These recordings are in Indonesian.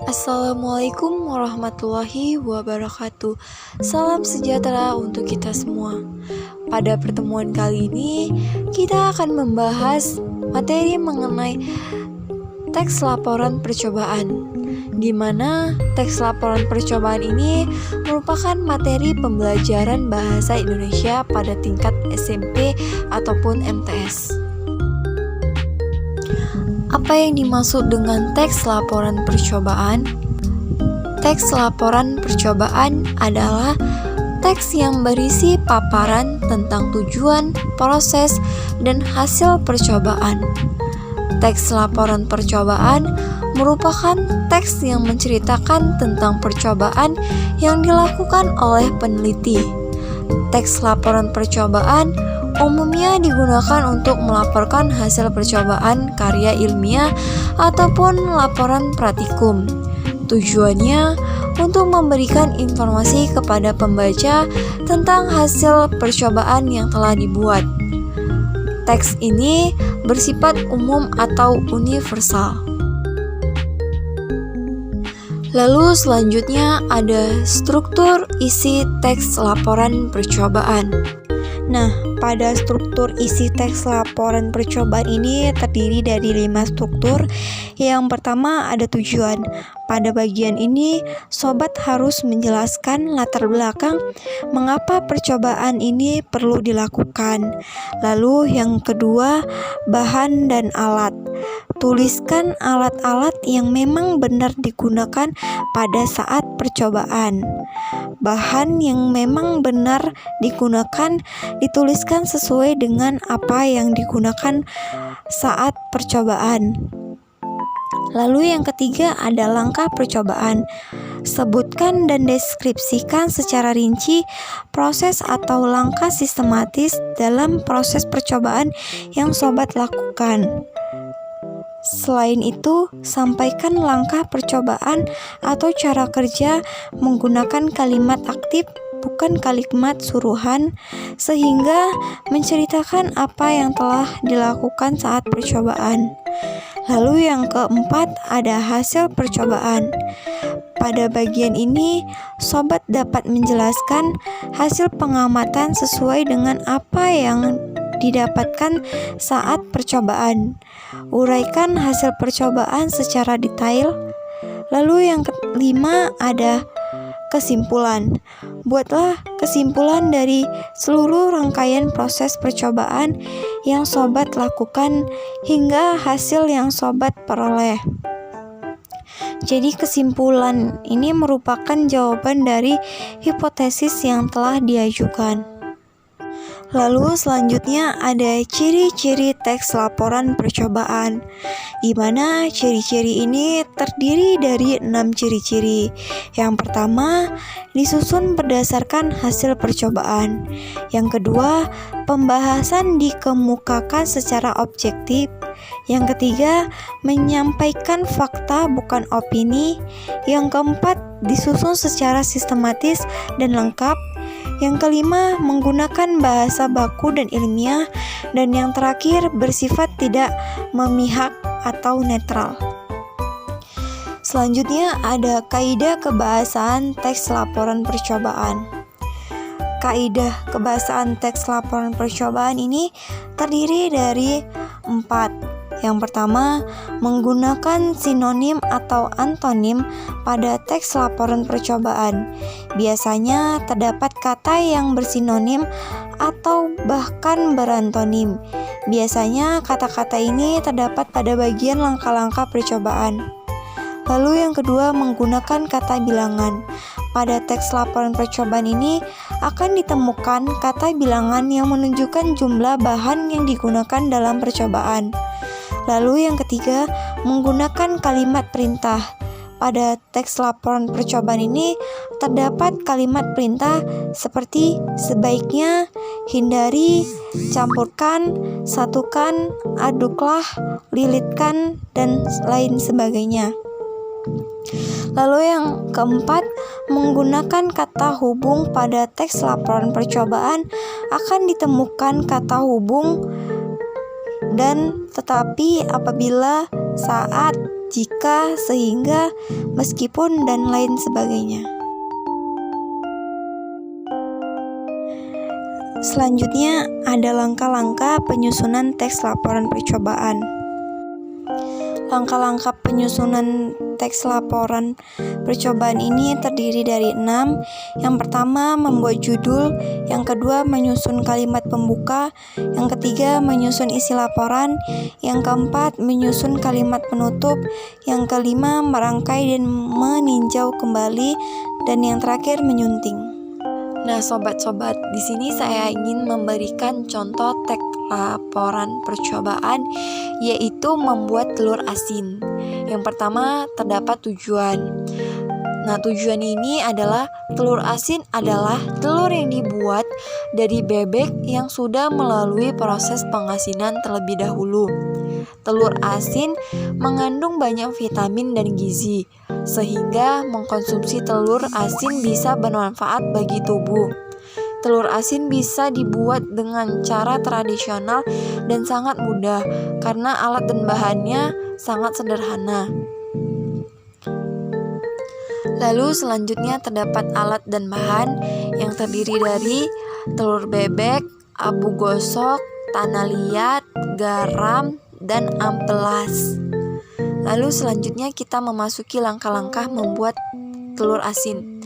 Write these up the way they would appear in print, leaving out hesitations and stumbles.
Assalamualaikum warahmatullahi wabarakatuh. Salam sejahtera untuk kita semua. Pada pertemuan kali ini, kita akan membahas materi mengenai teks laporan percobaan, di mana teks laporan percobaan ini merupakan materi pembelajaran bahasa Indonesia pada tingkat SMP ataupun MTS. Apa yang dimaksud dengan teks laporan percobaan? Teks laporan percobaan adalah teks yang berisi paparan tentang tujuan, proses, dan hasil percobaan. Teks laporan percobaan merupakan teks yang menceritakan tentang percobaan yang dilakukan oleh peneliti. Teks laporan percobaan umumnya digunakan untuk melaporkan hasil percobaan karya ilmiah ataupun laporan praktikum. Tujuannya untuk memberikan informasi kepada pembaca tentang hasil percobaan yang telah dibuat. Teks ini bersifat umum atau universal. Lalu selanjutnya ada struktur isi teks laporan percobaan. Nah, pada struktur isi teks laporan percobaan ini terdiri dari 5 struktur. Yang pertama ada tujuan. Pada bagian ini, sobat harus menjelaskan latar belakang mengapa percobaan ini perlu dilakukan. Lalu yang kedua, bahan dan alat. Tuliskan alat-alat yang memang benar digunakan pada saat percobaan. Bahan yang memang benar digunakan dituliskan sesuai dengan apa yang digunakan saat percobaan. Lalu yang ketiga ada langkah percobaan. Sebutkan dan deskripsikan secara rinci proses atau langkah sistematis dalam proses percobaan yang sobat lakukan. Selain itu, sampaikan langkah percobaan atau cara kerja menggunakan kalimat aktif bukan kalimat suruhan, sehingga menceritakan apa yang telah dilakukan saat percobaan. Lalu yang keempat ada hasil percobaan. Pada bagian ini, sobat dapat menjelaskan hasil pengamatan sesuai dengan apa yang didapatkan saat percobaan. Uraikan hasil percobaan secara detail. Lalu yang kelima ada kesimpulan. Buatlah kesimpulan dari seluruh rangkaian proses percobaan yang sobat lakukan hingga hasil yang sobat peroleh. Jadi kesimpulan ini merupakan jawaban dari hipotesis yang telah diajukan. Lalu selanjutnya ada ciri-ciri teks laporan percobaan, di mana ciri-ciri ini terdiri dari 6 ciri-ciri. Yang pertama, disusun berdasarkan hasil percobaan. Yang kedua, pembahasan dikemukakan secara objektif. Yang ketiga, menyampaikan fakta bukan opini. Yang keempat, disusun secara sistematis dan lengkap. Yang kelima, menggunakan bahasa baku dan ilmiah. Dan yang terakhir, bersifat tidak memihak atau netral. Selanjutnya ada kaidah kebahasaan teks laporan percobaan. Kaidah kebahasaan teks laporan percobaan ini terdiri dari 4. Yang pertama, menggunakan sinonim atau antonim pada teks laporan percobaan. Biasanya terdapat kata yang bersinonim atau bahkan berantonim. Biasanya kata-kata ini terdapat pada bagian langkah-langkah percobaan. Lalu yang kedua, menggunakan kata bilangan. Pada teks laporan percobaan ini akan ditemukan kata bilangan yang menunjukkan jumlah bahan yang digunakan dalam percobaan. Lalu yang ketiga, menggunakan kalimat perintah. Pada teks laporan percobaan ini terdapat kalimat perintah seperti sebaiknya, hindari, campurkan, satukan, aduklah, lilitkan, dan lain sebagainya. Lalu yang keempat, menggunakan kata hubung. Pada teks laporan percobaan akan ditemukan kata hubung dan tetapi apabila, saat, jika, sehingga, meskipun, dan lain sebagainya. Selanjutnya ada langkah-langkah penyusunan teks laporan percobaan. Langkah-langkah penyusunan teks laporan percobaan ini terdiri dari 6. Yang pertama, membuat judul. Yang kedua, menyusun kalimat pembuka. Yang ketiga, menyusun isi laporan. Yang keempat, menyusun kalimat penutup. Yang kelima, merangkai dan meninjau kembali. Dan yang terakhir, menyunting. Nah, sobat-sobat, di sini saya ingin memberikan contoh teks laporan percobaan, yaitu membuat telur asin. Yang pertama, terdapat tujuan. Nah, tujuan ini adalah telur asin adalah telur yang dibuat dari bebek yang sudah melalui proses pengasinan terlebih dahulu. Telur asin mengandung banyak vitamin dan gizi, sehingga mengkonsumsi telur asin bisa bermanfaat bagi tubuh. Telur asin bisa dibuat dengan cara tradisional dan sangat mudah karena alat dan bahannya sangat sederhana. Lalu selanjutnya terdapat alat dan bahan yang terdiri dari telur bebek, abu gosok, tanah liat, garam, dan amplas. Lalu selanjutnya kita memasuki langkah-langkah membuat telur asin.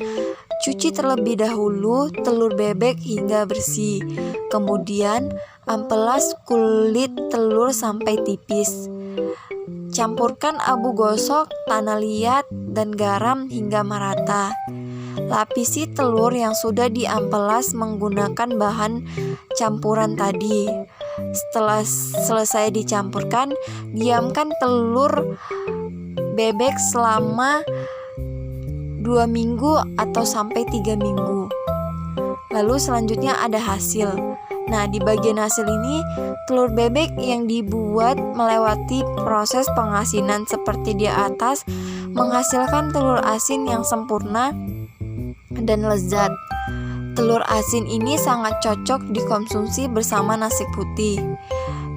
Cuci terlebih dahulu telur bebek hingga bersih. Kemudian amplas kulit telur sampai tipis. Campurkan abu gosok, tanah liat, dan garam hingga merata. Lapisi telur yang sudah diamplas menggunakan bahan campuran tadi. Setelah selesai dicampurkan, diamkan telur bebek selama 2 minggu atau sampai 3 minggu. Lalu selanjutnya ada hasil. Nah, di bagian hasil ini, telur bebek yang dibuat melewati proses pengasinan seperti di atas menghasilkan telur asin yang sempurna dan lezat. Telur asin ini sangat cocok dikonsumsi bersama nasi putih.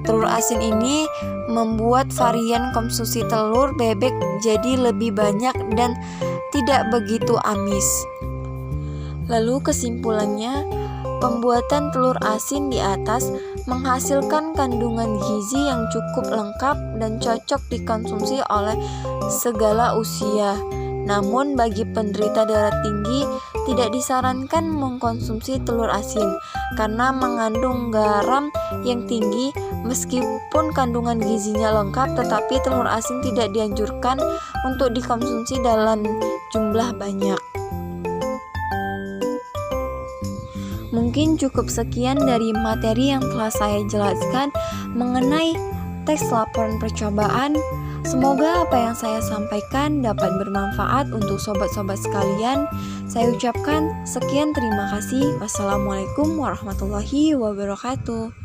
Telur asin ini membuat varian konsumsi telur bebek jadi lebih banyak dan tidak begitu amis. Lalu kesimpulannya, pembuatan telur asin di atas menghasilkan kandungan gizi yang cukup lengkap dan cocok dikonsumsi oleh segala usia. Namun bagi penderita darah tinggi tidak disarankan mengkonsumsi telur asin karena mengandung garam yang tinggi. Meskipun kandungan gizinya lengkap, tetapi telur asin tidak dianjurkan untuk dikonsumsi dalam jumlah banyak. Mungkin cukup sekian dari materi yang telah saya jelaskan mengenai teks laporan percobaan. Semoga apa yang saya sampaikan dapat bermanfaat untuk sobat-sobat sekalian. Saya ucapkan sekian terima kasih. Wassalamualaikum warahmatullahi wabarakatuh.